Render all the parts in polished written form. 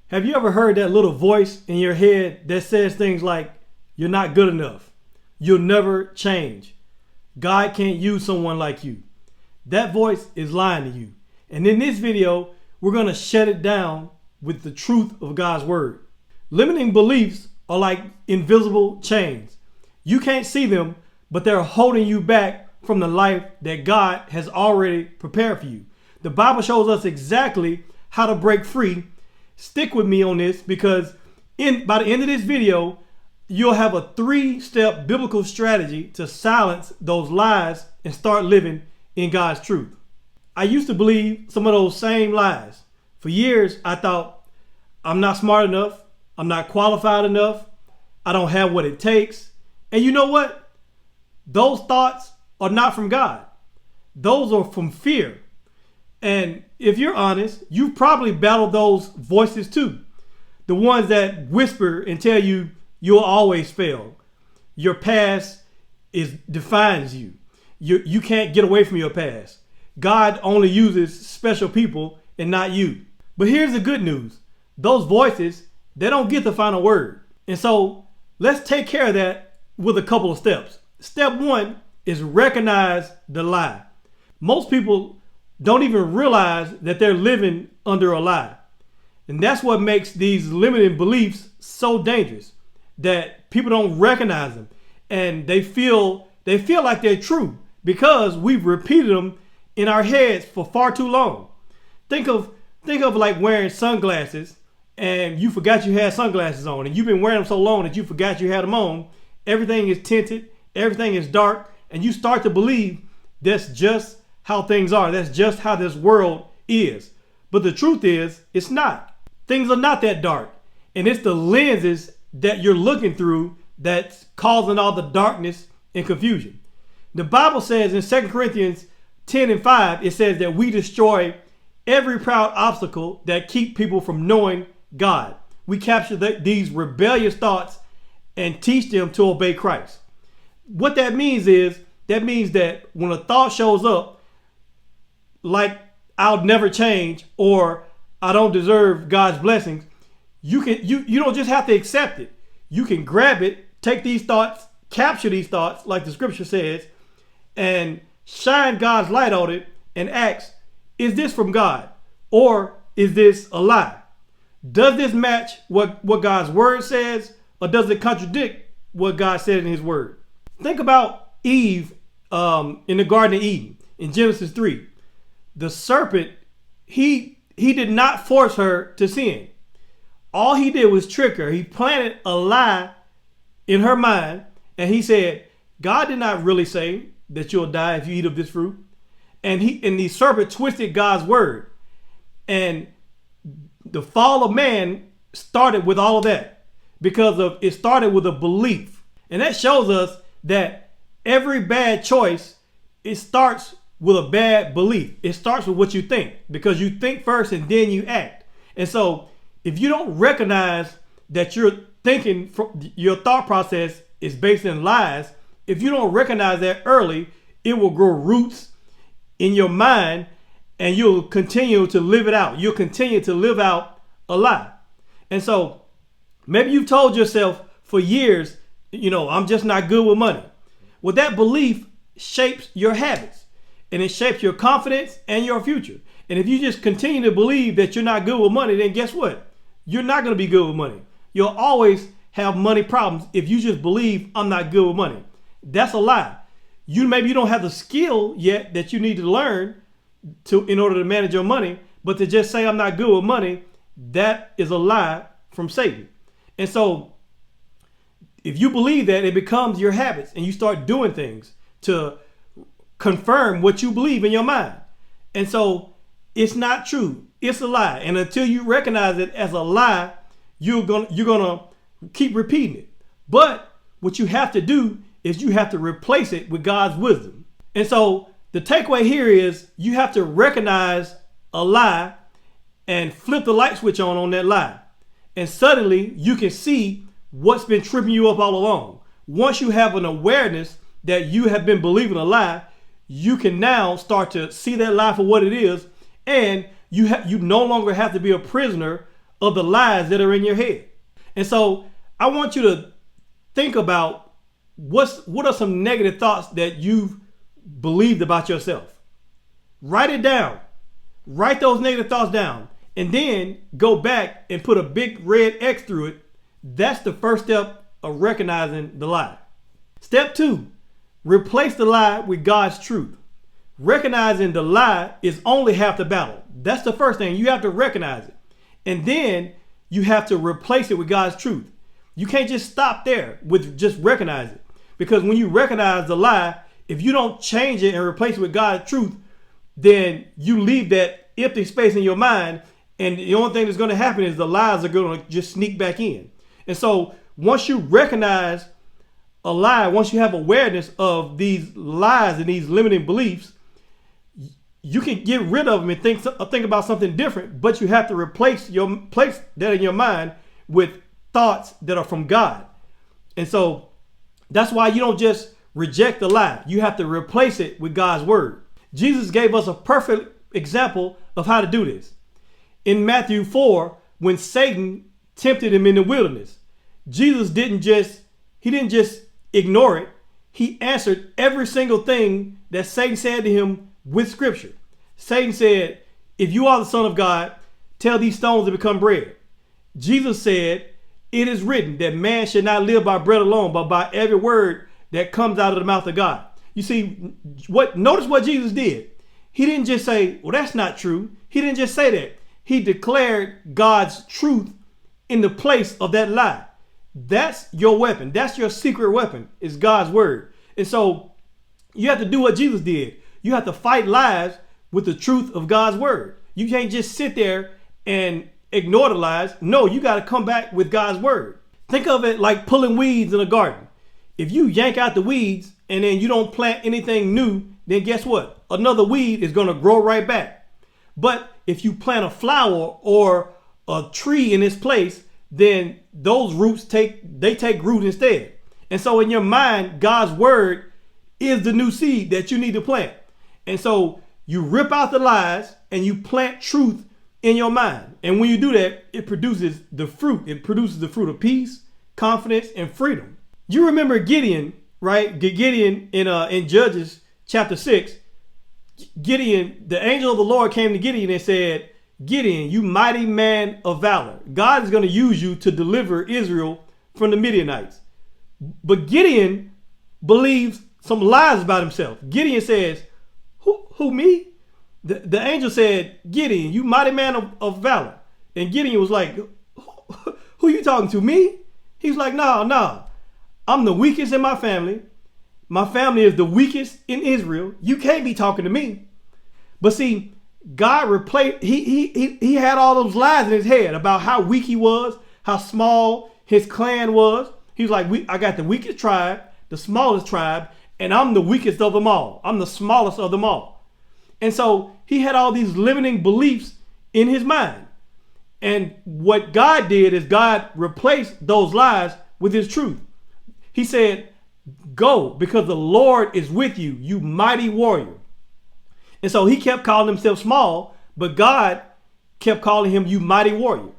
Have you ever heard that little voice in your head that says things like, you're not good enough, you'll never change, God can't use someone like you? That voice is lying to you. And in this video, we're going to shut it down with the truth of God's word. Limiting beliefs are like invisible chains. You can't see them, but they're holding you back from the life that God has already prepared for you. The Bible shows us exactly how to break free. Stick with me on this, because by the end of this video, you'll have a 3-step biblical strategy to silence those lies and start living in God's truth. I used to believe some of those same lies. For years, I thought, I'm not smart enough, I'm not qualified enough, I don't have what it takes. And you know what? Those thoughts are not from God. Those are from fear. And if you're honest, you've probably battled those voices too. The ones that whisper and tell you you'll always fail. Your past defines you. You can't get away from your past. God only uses special people and not you. But here's the good news. Those voices, they don't get the final word. And so let's take care of that with a couple of steps. Step 1 is recognize the lie. Most people don't even realize that they're living under a lie. And that's what makes these limiting beliefs so dangerous, that people don't recognize them and they feel like they're true because we've repeated them in our heads for far too long. Think of like wearing sunglasses and you forgot you had sunglasses on, and you've been wearing them so long that you forgot you had them on. Everything is tinted, everything is dark, and you start to believe that's just how things are. That's just how this world is. But the truth is, it's not. Things are not that dark. And it's the lenses that you're looking through that's causing all the darkness and confusion. The Bible says in 2 Corinthians 10:5, it says that we destroy every proud obstacle that keep people from knowing God. We capture these rebellious thoughts and teach them to obey Christ. What that means is, that means that when a thought shows up, like I'll never change or I don't deserve God's blessings, you don't just have to accept it. You can grab it, take these thoughts, capture these thoughts like the scripture says, and shine God's light on it and ask, is this from God or is this a lie? Does this match what God's word says, or does it contradict what God said in his word? Think about Eve in the Garden of Eden in Genesis 3. The serpent, he did not force her to sin. All he did was trick her. He planted a lie in her mind, and he said, God did not really say that you'll die if you eat of this fruit. And the serpent twisted God's word. And the fall of man started with all of that, because it started with a belief. And that shows us that every bad choice, it starts with a bad belief. It starts with what you think, because you think first and then you act. And so if you don't recognize that you're thinking, your thought process is based in lies, if you don't recognize that early, it will grow roots in your mind and you'll continue to live it out. You'll continue to live out a lie. And so maybe you've told yourself for years, I'm just not good with money. Well, that belief shapes your habits, and it shapes your confidence and your future. And if you just continue to believe that you're not good with money, then guess what? You're not going to be good with money. You'll always have money problems if you just believe I'm not good with money. That's a lie. Maybe you don't have the skill yet that you need to learn in order to manage your money, but to just say I'm not good with money, that is a lie from Satan. And so if you believe that, it becomes your habits, and you start doing things to confirm what you believe in your mind. And so it's not true. It's a lie. And until you recognize it as a lie, you're gonna keep repeating it. But what you have to do is you have to replace it with God's wisdom. And so the takeaway here is you have to recognize a lie and flip the light switch on that lie. And suddenly you can see what's been tripping you up all along. Once you have an awareness that you have been believing a lie, you can now start to see that lie for what it is, and you no longer have to be a prisoner of the lies that are in your head. And so I want you to think about what are some negative thoughts that you've believed about yourself. Write it down. Write those negative thoughts down. And then go back and put a big red X through it. That's the first step of recognizing the lie. Step 2, replace the lie with God's truth. Recognizing the lie is only half the battle. That's the first thing. You have to recognize it. And then you have to replace it with God's truth. You can't just stop there with just recognize it. Because when you recognize the lie, if you don't change it and replace it with God's truth, then you leave that empty space in your mind. And the only thing that's going to happen is the lies are going to just sneak back in. And so once you recognize a lie, once you have awareness of these lies and these limiting beliefs, you can get rid of them and think about something different, but you have to place that in your mind with thoughts that are from God. And so that's why you don't just reject the lie. You have to replace it with God's word. Jesus gave us a perfect example of how to do this. In Matthew 4, when Satan tempted him in the wilderness, Jesus didn't just ignore it. He answered every single thing that Satan said to him with scripture. Satan said, if you are the Son of God, tell these stones to become bread. Jesus said, it is written that man should not live by bread alone, but by every word that comes out of the mouth of God. You see, notice what Jesus did. He didn't just say, well, that's not true. He didn't just say that. He declared God's truth in the place of that lie. That's your weapon. That's your secret weapon, is God's word. And so you have to do what Jesus did. You have to fight lies with the truth of God's word. You can't just sit there and ignore the lies. No, you got to come back with God's word. Think of it like pulling weeds in a garden. If you yank out the weeds and then you don't plant anything new, then guess what? Another weed is going to grow right back. But if you plant a flower or a tree in its place, then those roots take root instead. And so in your mind, God's word is the new seed that you need to plant. And so you rip out the lies and you plant truth in your mind. And when you do that, it produces the fruit. It produces the fruit of peace, confidence, and freedom. You remember Gideon, right? Gideon in Judges chapter 6. Gideon, the angel of the Lord came to Gideon and said, Gideon, you mighty man of valor. God is going to use you to deliver Israel from the Midianites. But Gideon believes some lies about himself. Gideon says, who me? The angel said, Gideon, you mighty man of valor. And Gideon was like, who you talking to, me? He's like, no. I'm the weakest in my family. My family is the weakest in Israel. You can't be talking to me. But see, God replaced, he had all those lies in his head about how weak he was, how small his clan was. He was like, I got the weakest tribe, the smallest tribe, and I'm the weakest of them all. I'm the smallest of them all. And so he had all these limiting beliefs in his mind. And what God did is God replaced those lies with his truth. He said, go, because the Lord is with you, you mighty warrior. And so he kept calling himself small, but God kept calling him, you mighty warrior.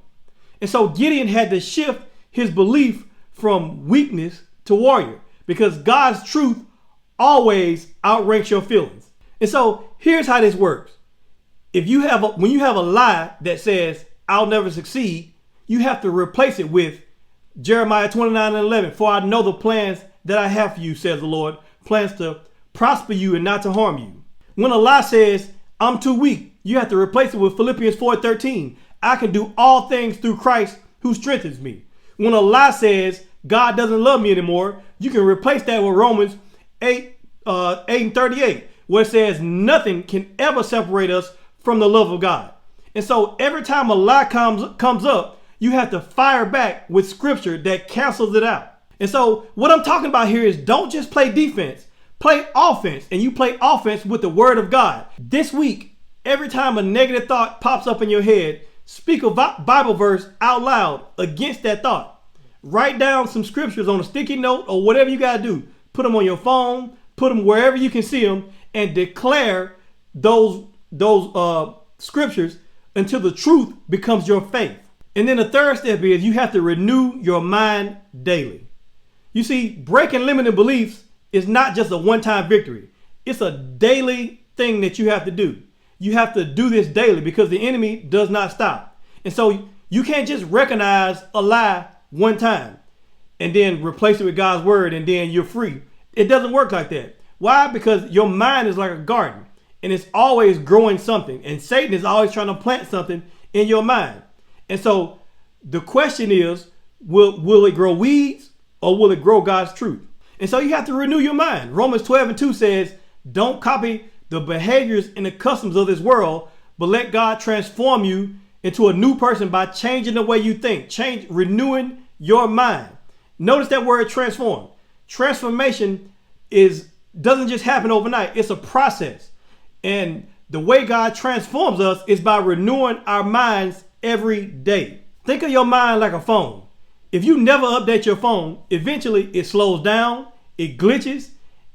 And so Gideon had to shift his belief from weakness to warrior, because God's truth always outranks your feelings. And so here's how this works. When you have a lie that says, I'll never succeed, you have to replace it with Jeremiah 29:11. For I know the plans that I have for you, says the Lord, plans to prosper you and not to harm you. When a lie says, I'm too weak, you have to replace it with Philippians 4:13. I can do all things through Christ who strengthens me. When a lie says, God doesn't love me anymore, you can replace that with Romans 8:38, where it says, nothing can ever separate us from the love of God. And so every time a lie comes up, you have to fire back with scripture that cancels it out. And so what I'm talking about here is, don't just play defense, play offense. And you play offense with the word of God. This week, every time a negative thought pops up in your head, speak a Bible verse out loud against that thought. Write down some scriptures on a sticky note or whatever you got to do. Put them on your phone, put them wherever you can see them, and declare those scriptures until the truth becomes your faith. And then the third step is you have to renew your mind daily. You see, breaking limiting beliefs is not just a one-time victory. It's a daily thing that you have to do. You have to do this daily because the enemy does not stop. And so you can't just recognize a lie one time and then replace it with God's word and then you're free. It doesn't work like that. Why? Because your mind is like a garden and it's always growing something, and Satan is always trying to plant something in your mind. And so the question is, will it grow weeds or will it grow God's truth? And so you have to renew your mind. Romans 12:2 says, don't copy the behaviors and the customs of this world, but let God transform you into a new person by changing the way you think, renewing your mind. Notice that word transform. Transformation doesn't just happen overnight. It's a process. And the way God transforms us is by renewing our minds every day. Think of your mind like a phone. If you never update your phone, eventually it slows down, it glitches,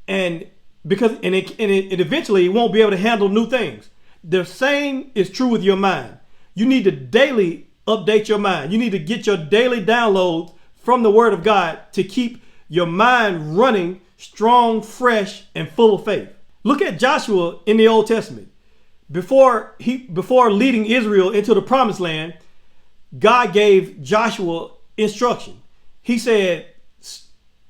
and eventually it won't be able to handle new things. The same is true with your mind. You need to daily update your mind. You need to get your daily downloads from the Word of God to keep your mind running strong, fresh, and full of faith. Look at Joshua in the Old Testament. Before leading Israel into the promised land, God gave Joshua instruction. He said,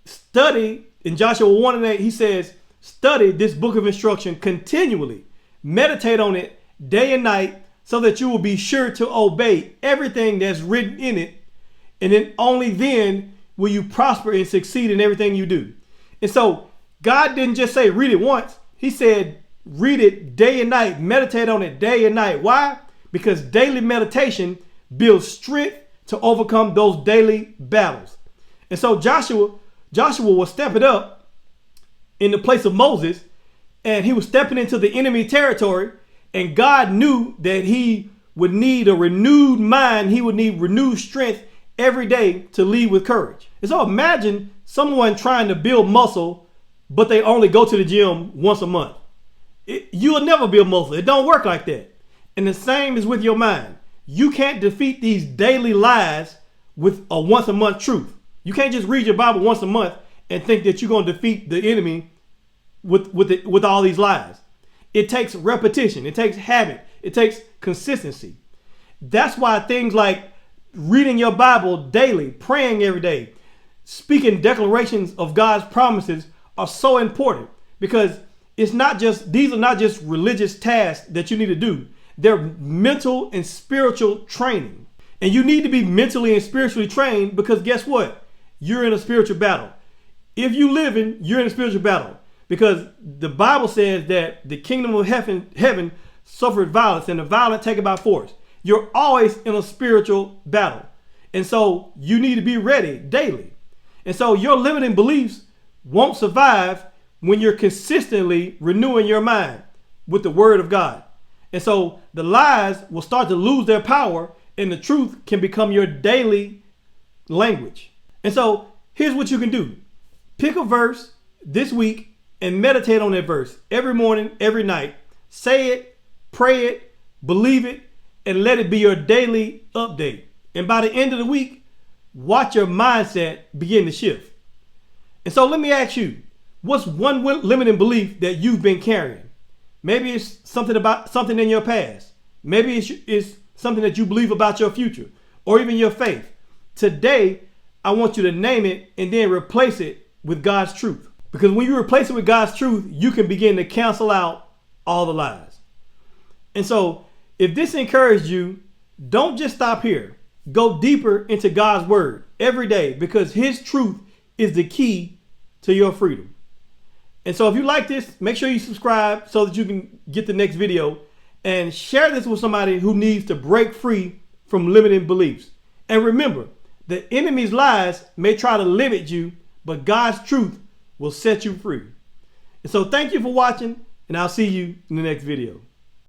study, in Joshua 1:8, he says, study this book of instruction continually. Meditate on it day and night so that you will be sure to obey everything that's written in it. And then only then will you prosper and succeed in everything you do. And so God didn't just say read it once. He said read it day and night. Meditate on it day and night. Why? Because daily meditation builds strength to overcome those daily battles. And so Joshua was stepping up in the place of Moses, and he was stepping into the enemy territory, and God knew that he would need a renewed mind. He would need renewed strength every day to lead with courage. And so imagine someone trying to build muscle, but they only go to the gym once a month. You'll never build muscle. It don't work like that. And the same is with your mind. You can't defeat these daily lies with a once a month truth. You can't just read your Bible once a month and think that you're going to defeat the enemy with all these lies. It takes repetition. It takes habit. It takes consistency. That's why things like reading your Bible daily, praying every day, speaking declarations of God's promises are so important, because these are not just religious tasks that you need to do. They're mental and spiritual training. And you need to be mentally and spiritually trained, because guess what? You're in a spiritual battle. If you live you're in a spiritual battle, because the Bible says that the kingdom of heaven suffered violence, and the violent take it by force. You're always in a spiritual battle. And so you need to be ready daily. And so your limiting beliefs won't survive when you're consistently renewing your mind with the word of God. And so the lies will start to lose their power, and the truth can become your daily language. And so here's what you can do. Pick a verse this week and meditate on that verse every morning, every night. Say it, pray it, believe it, and let it be your daily update. And by the end of the week, watch your mindset begin to shift. And so let me ask you, what's one limiting belief that you've been carrying? Maybe it's something in your past. Maybe it's something that you believe about your future, or even your faith. Today, I want you to name it and then replace it with God's truth. Because when you replace it with God's truth, you can begin to cancel out all the lies. And so if this encouraged you, don't just stop here. Go deeper into God's word every day, because his truth is the key to your freedom. And so if you like this, make sure you subscribe so that you can get the next video, and share this with somebody who needs to break free from limiting beliefs. And remember, the enemy's lies may try to limit you, but God's truth will set you free. And so thank you for watching, and I'll see you in the next video.